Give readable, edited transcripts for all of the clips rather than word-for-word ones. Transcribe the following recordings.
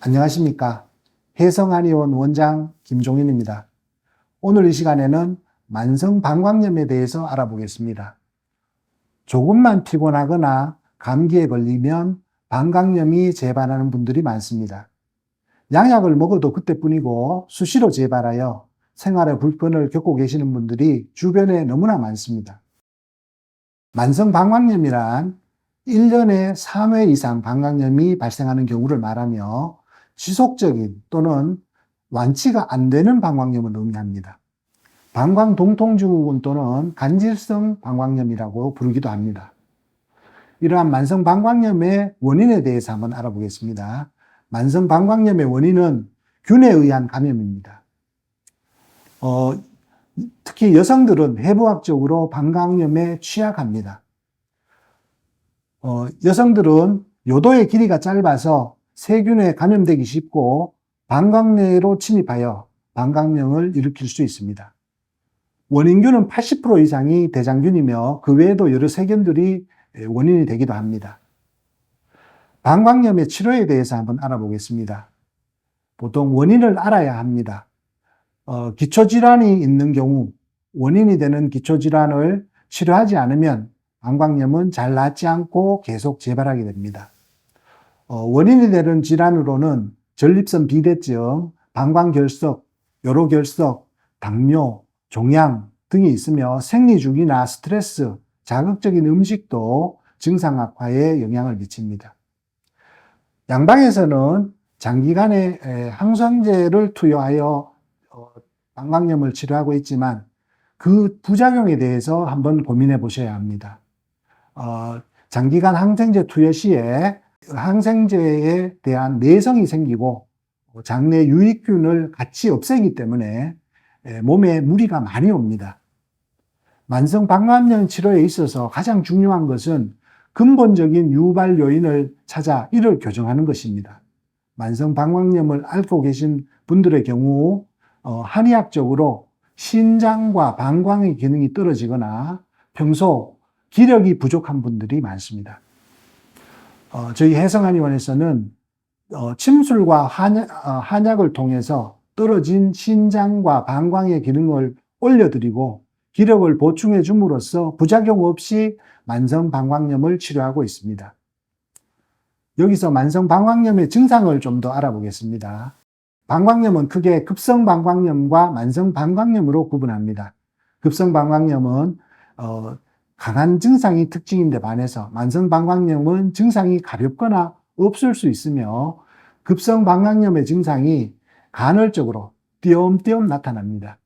안녕하십니까. 혜성한의원 원장 김종인입니다. 오늘 이 시간에는 만성방광염에 대해서 알아보겠습니다. 조금만 피곤하거나 감기에 걸리면 방광염이 재발하는 분들이 많습니다. 양약을 먹어도 그때뿐이고 수시로 재발하여 생활에 불편을 겪고 계시는 분들이 주변에 너무나 많습니다. 만성방광염이란 1년에 3회 이상 방광염이 발생하는 경우를 말하며 지속적인 또는 완치가 안 되는 방광염을 의미합니다. 방광동통증후군 또는 간질성 방광염이라고 부르기도 합니다. 이러한 만성방광염의 원인에 대해서 한번 알아보겠습니다. 만성방광염의 원인은 균에 의한 감염입니다. 특히 여성들은 해부학적으로 방광염에 취약합니다. 여성들은 요도의 길이가 짧아서 세균에 감염되기 쉽고 방광내로 침입하여 방광염을 일으킬 수 있습니다. 원인균은 80% 이상이 대장균이며 그 외에도 여러 세균들이 원인이 되기도 합니다. 방광염의 치료에 대해서 한번 알아보겠습니다. 보통 원인을 알아야 합니다. 기초질환이 있는 경우 원인이 되는 기초질환을 치료하지 않으면 방광염은 잘 낫지 않고 계속 재발하게 됩니다. 원인이 되는 질환으로는 전립선 비대증, 방광결석, 요로결석, 당뇨, 종양 등이 있으며 생리주기나 스트레스, 자극적인 음식도 증상 악화에 영향을 미칩니다. 양방에서는 장기간의 항생제를 투여하여 방광염을 치료하고 있지만 그 부작용에 대해서 한번 고민해 보셔야 합니다. 장기간 항생제 투여 시에 항생제에 대한 내성이 생기고 장내 유익균을 같이 없애기 때문에 몸에 무리가 많이 옵니다. 만성 방광염 치료에 있어서 가장 중요한 것은 근본적인 유발 요인을 찾아 이를 교정하는 것입니다. 만성 방광염을 앓고 계신 분들의 경우 한의학적으로 신장과 방광의 기능이 떨어지거나 평소 기력이 부족한 분들이 많습니다. 저희 혜성한의원에서는 침술과 한약을 통해서 떨어진 신장과 방광의 기능을 올려드리고 기력을 보충해 줌으로써 부작용 없이 만성 방광염을 치료하고 있습니다. 여기서 만성 방광염의 증상을 좀 더 알아보겠습니다. 방광염은 크게 급성 방광염과 만성 방광염으로 구분합니다. 급성 방광염은 강한 증상이 특징인데 반해서 만성 방광염은 증상이 가볍거나 없을 수 있으며 급성 방광염의 증상이 간헐적으로 띄엄띄엄 나타납니다.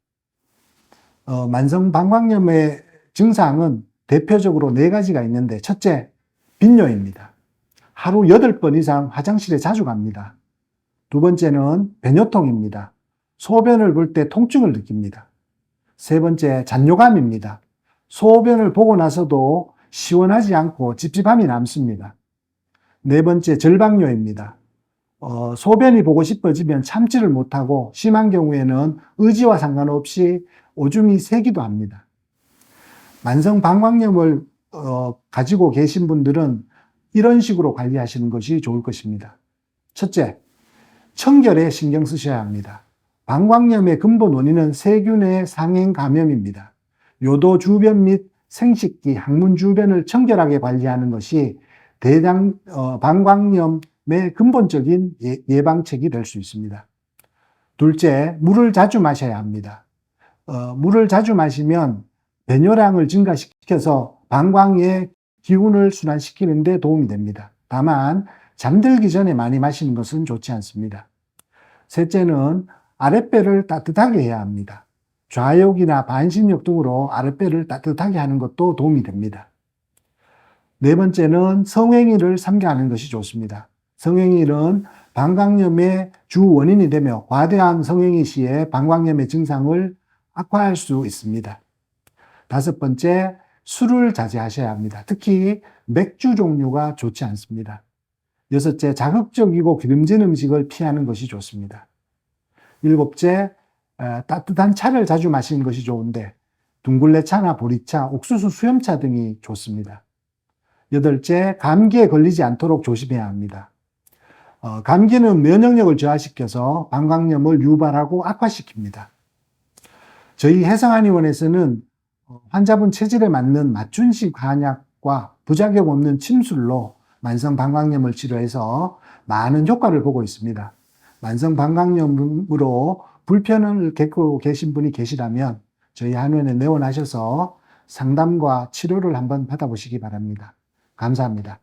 만성 방광염의 증상은 대표적으로 4가지가 있는데 첫째, 빈뇨입니다. 하루 8번 이상 화장실에 자주 갑니다. 두 번째는 배뇨통입니다. 소변을 볼 때 통증을 느낍니다. 세 번째, 잔뇨감입니다. 소변을 보고 나서도 시원하지 않고 찝찝함이 남습니다. 네 번째, 절박뇨입니다. 소변이 보고 싶어지면 참지를 못하고 심한 경우에는 의지와 상관없이 오줌이 새기도 합니다. 만성 방광염을 가지고 계신 분들은 이런 식으로 관리하시는 것이 좋을 것입니다. 첫째, 청결에 신경 쓰셔야 합니다. 방광염의 근본 원인은 세균의 상행 감염입니다. 요도 주변 및 생식기, 항문 주변을 청결하게 관리하는 것이 방광염의 근본적인 예방책이 될 수 있습니다. 둘째, 물을 자주 마셔야 합니다. 물을 자주 마시면 배뇨량을 증가시켜서 방광의 기운을 순환시키는 데 도움이 됩니다. 다만 잠들기 전에 많이 마시는 것은 좋지 않습니다. 셋째는 아랫배를 따뜻하게 해야 합니다. 좌욕이나 반신욕 등으로 아랫배를 따뜻하게 하는 것도 도움이 됩니다. 네 번째는 성행위를 삼가하는 것이 좋습니다. 성행위는 방광염의 주 원인이 되며 과대한 성행위 시에 방광염의 증상을 악화할 수 있습니다. 다섯 번째, 술을 자제하셔야 합니다. 특히 맥주 종류가 좋지 않습니다. 여섯째, 자극적이고 기름진 음식을 피하는 것이 좋습니다. 일곱째, 따뜻한 차를 자주 마시는 것이 좋은데 둥글레차나 보리차, 옥수수 수염차 등이 좋습니다. 여덟째, 감기에 걸리지 않도록 조심해야 합니다. 감기는 면역력을 저하시켜서 방광염을 유발하고 악화시킵니다. 저희 혜성한의원에서는 환자분 체질에 맞는 맞춤식 한약과 부작용 없는 침술로 만성 방광염을 치료해서 많은 효과를 보고 있습니다. 만성 방광염으로 불편을 겪고 계신 분이 계시다면 저희 한의원에 내원하셔서 상담과 치료를 한번 받아보시기 바랍니다. 감사합니다.